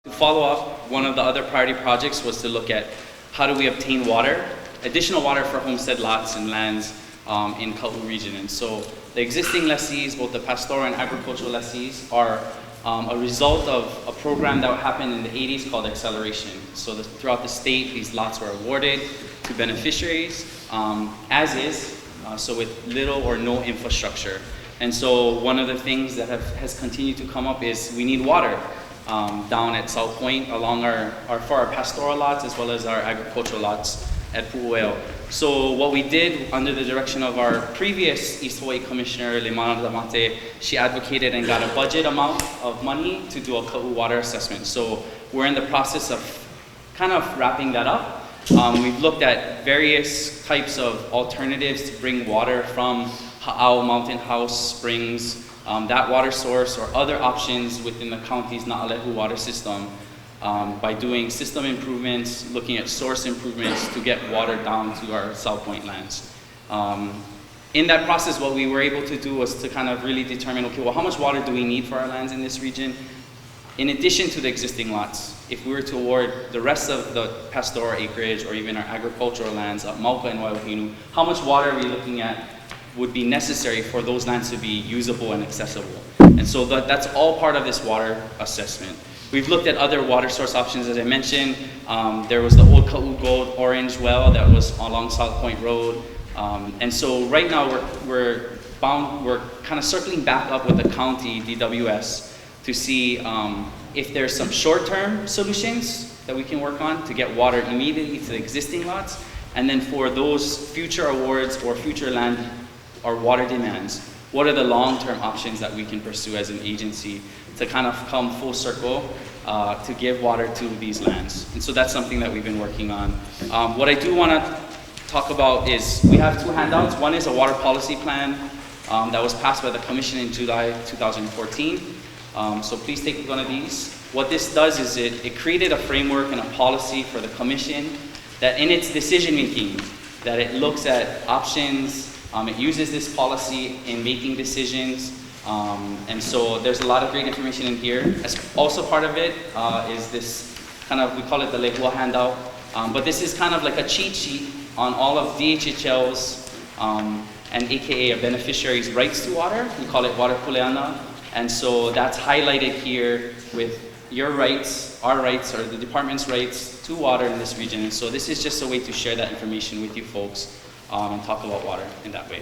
To follow up, one of the other priority projects was to look at how do we obtain water, additional water for homestead lots and lands in Kaʻū region. And so the existing lessees, both the pastoral and agricultural lessees, are a result of a program that happened in the 80s called acceleration. So throughout the state, these lots were awarded to beneficiaries as is, so with little or no infrastructure. And so one of the things that has continued to come up is we need water down at South Point along for our pastoral lots as well as our agricultural lots at Pu'ueo. So what we did under the direction of our previous East Hawaii Commissioner, Limana Damate, she advocated and got a budget amount of money to do a Kaʻū water assessment. So we're in the process of kind of wrapping that up. We've looked at various types of alternatives to bring water from Ha'au Mountain House Springs, that water source, or other options within the county's Na'alehu water system by doing system improvements, looking at source improvements to get water down to our South Point lands. In that process, what we were able to do was to kind of really determine, okay, well, how much water do we need for our lands in this region? In addition to the existing lots, if we were to award the rest of the pastoral acreage or even our agricultural lands at Mauka and Waiuhinu, how much water are we looking at would be necessary for those lands to be usable and accessible? And so that's all part of this water assessment. We've looked at other water source options, as I mentioned. There was the old Kaʻū Gold Orange well that was along South Point Road. And so right now we're kind of circling back up with the county DWS to see if there's some short-term solutions that we can work on to get water immediately to the existing lots. And then for those future awards or future land or water demands, what are the long-term options that we can pursue as an agency to kind of come full circle to give water to these lands? And so that's something that we've been working on. What I do want to talk about is we have two handouts. One is a water policy plan that was passed by the Commission in July 2014. So please take one of these. What this does is it created a framework and a policy for the Commission that in its decision making, that it looks at options, it uses this policy in making decisions, and so there's a lot of great information in here. As also part of it is this kind of, we call it the Lehua handout, but this is kind of like a cheat sheet on all of DHHL's and AKA a beneficiary's rights to water. We call it water kuleana, and so that's highlighted here with your rights, our rights, or the department's rights to water in this region. And so this is just a way to share that information with you folks and talk about water in that way.